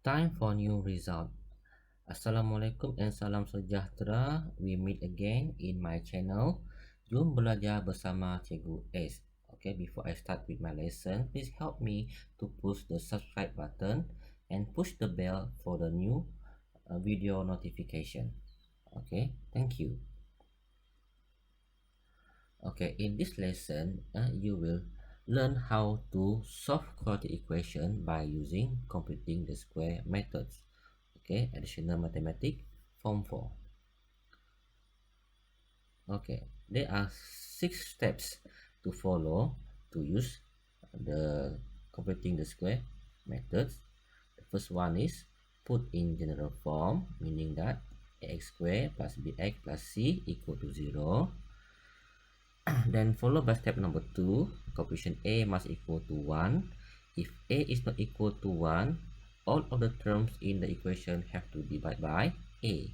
Time for new result. Assalamualaikum and salam sejahtera. We meet again in my channel. Jom belajar bersama Cikgu S. Okay, before I start with my lesson, please help me to push the subscribe button and push the bell for the new video notification. Okay, thank you. Okay, in this lesson, you will learn how to solve quadratic equation by using completing the square methods. Okay, additional mathematics form 4. Okay, there are 6 steps to follow to use the completing the square methods. The first one is put in general form, meaning that ax squared plus bx plus c equal to 0. Then followed by step number 2, coefficient a must equal to 1. If a is not equal to 1, all of the terms in the equation have to divide by a.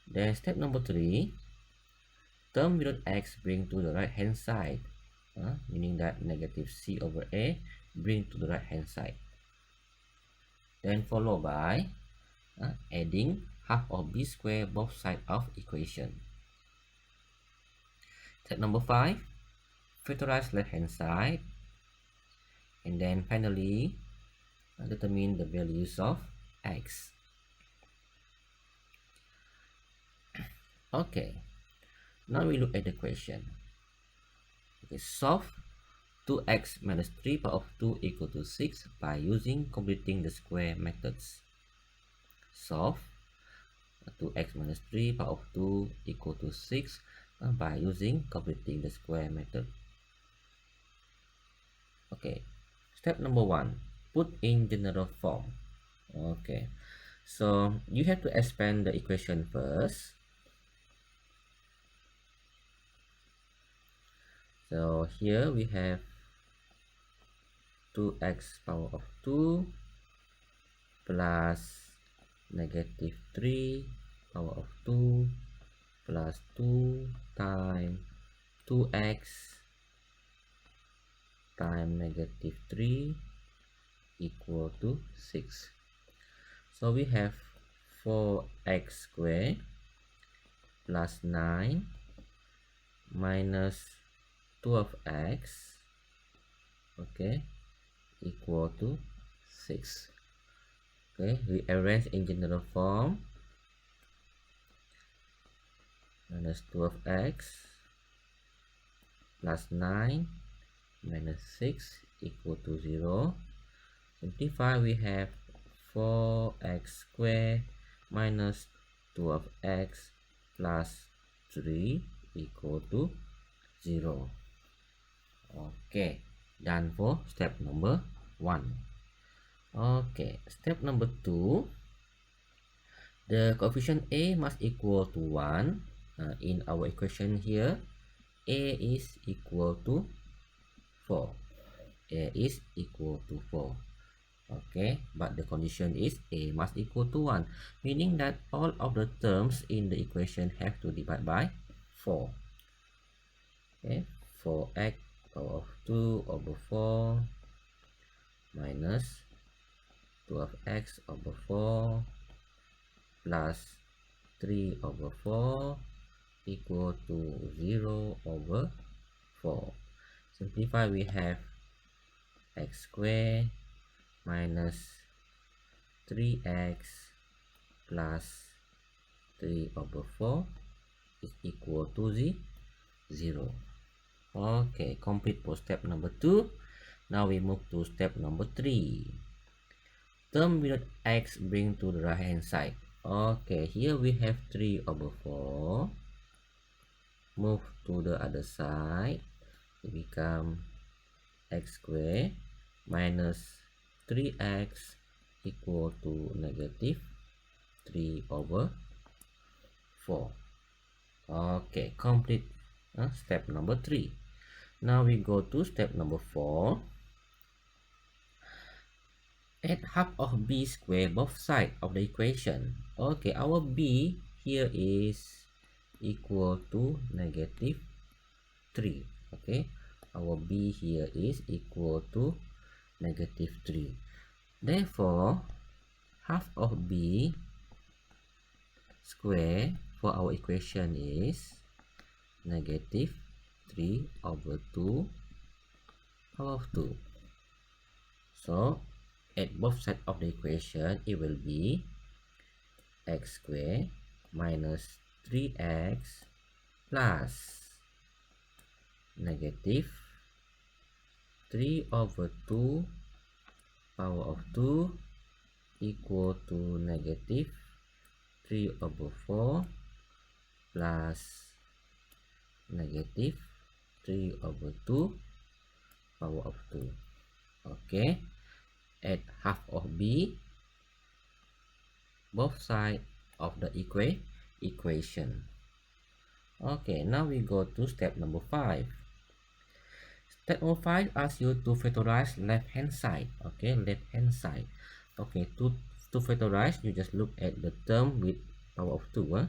Then step number 3, term without x bring to the right hand side, meaning that negative c over a bring to the right hand side. Then followed by adding half of b squared both sides of equation. Step number 5, factorize left hand side, and then finally determine the values of x. Okay, now we look at the question. Okay, solve 2x minus 3 power of 2 equal to 6 by using completing the square methods. Solve 2x minus 3 power of 2 equal to 6 by using completing the square method. Okay, step number 1, put in general form. Okay, so you have to expand the equation first. So here we have 2x power of 2 plus negative 3 power of 2 plus 2 times 2x times negative 3 equal to 6. So we have 4x squared plus 9 minus 12x, okay, equal to 6. Okay, we arrange in general form. Minus 12x plus 9 minus 6 equal to 0. Simplify, we have 4x squared minus 12x plus 3 equal to 0. Okay, done for step number 1. Okay, step number 2, the coefficient a must equal to 1. In our equation here, a is equal to 4. A is equal to 4. Okay, but the condition is a must equal to 1, meaning that all of the terms in the equation have to divide by 4. Okay, 4x power of 2 over 4 minus 12x over 4 plus 3 over 4 equal to 0 over 4. Simplify, we have x squared minus 3x plus 3 over 4 is equal to 0. Okay, complete for step number 2. Now we move to step number 3. Term without x bring to the right hand side. Okay, here we have 3 over 4. Move to the other side. It become x squared minus 3x equal to negative 3 over 4. Okay, complete step number 3. Now we go to step number 4. Add half of b squared both sides of the equation. Okay, our b here is equal to negative 3. Okay, our b here is equal to negative 3. Therefore, half of b square for our equation is negative 3 over 2 power of 2. So at both sides of the equation, it will be x squared minus 3x plus negative 3 over 2 power of 2 equal to negative 3 over 4 plus negative 3 over 2 power of 2. Okay, at half of b both sides of the equation. Okay, now we go to step number 5. Step number 5 asks you to factorize left hand side. Okay, left hand side. Okay, to factorize, you just look at the term with power of 2.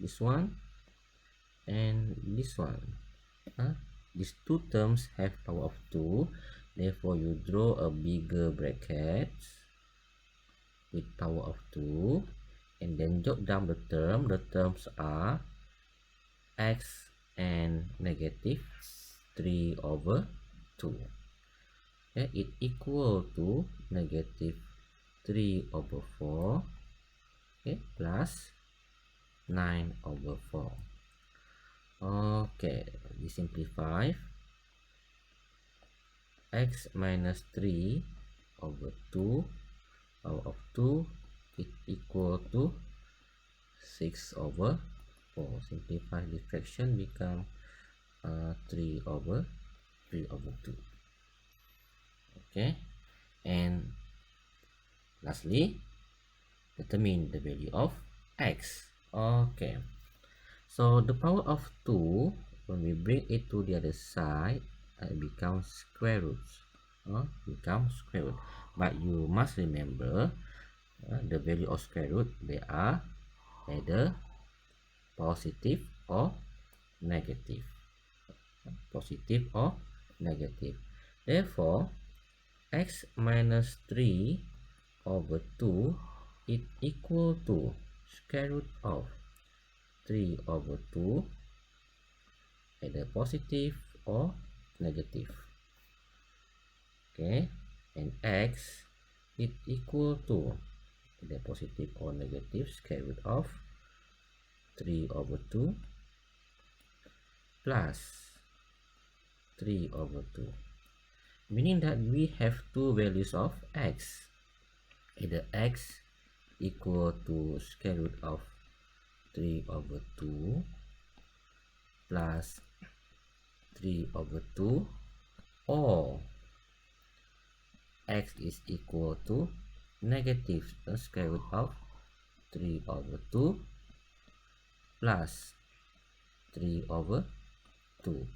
This one and this one. These two terms have power of 2. Therefore, you draw a bigger bracket with power of 2. And then jot down the term. The terms are x and negative 3 over 2. Okay, it equal to negative 3 over 4, okay, plus 9 over 4. Okay, we simplify. X minus 3 over 2 power of 2, it equal to 6 over 4. Simplify this fraction, become 3 over 2. Okay, and lastly, determine the value of x. Okay, so the power of 2, when we bring it to the other side, it becomes square roots. But you must remember the value of square root, they are either positive or negative. Positive or negative. Therefore, x minus 3 over 2, it equal to square root of 3 over 2, either positive or negative. Okay, and x, it equal to either positive or negative square root of 3 over 2 plus 3 over 2, meaning that we have two values of x, either x equal to square root of 3 over 2 plus 3 over 2, or x is equal to negative square root of 3 over 2 plus 3 over 2.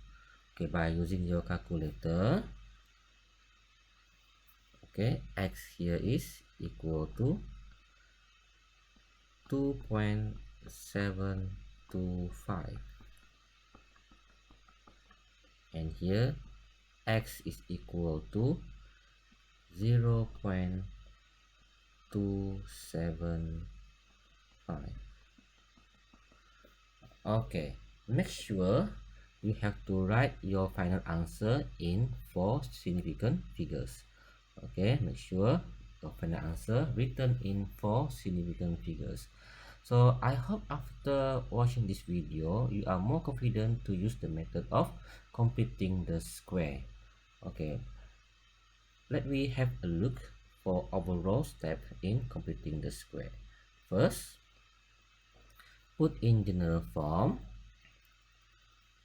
Okay, by using your calculator, okay, x here is equal to 2.725, and here x is equal to 0.275. Okay, make sure you have to write your final answer in 4 significant figures. Okay, make sure your final answer written in 4 significant figures. So I hope after watching this video, you are more confident to use the method of completing the square. Okay, let me have a look for overall step in completing the square. First, put in general form,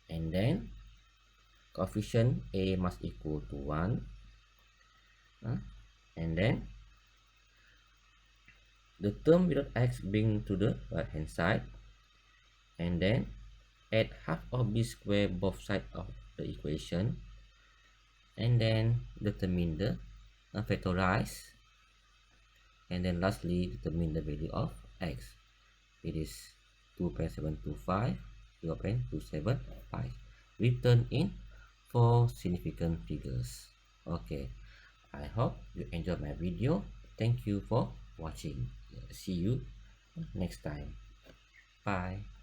and then coefficient a must equal to 1, and then the term without x bring to the right hand side, and then add half of b square both sides of the equation, and then determine the factorize, and then lastly determine the value of x. It is 2.725, 0.275, written in 4 significant figures. Okay, I hope you enjoyed my video. Thank you for watching. See you next time. Bye.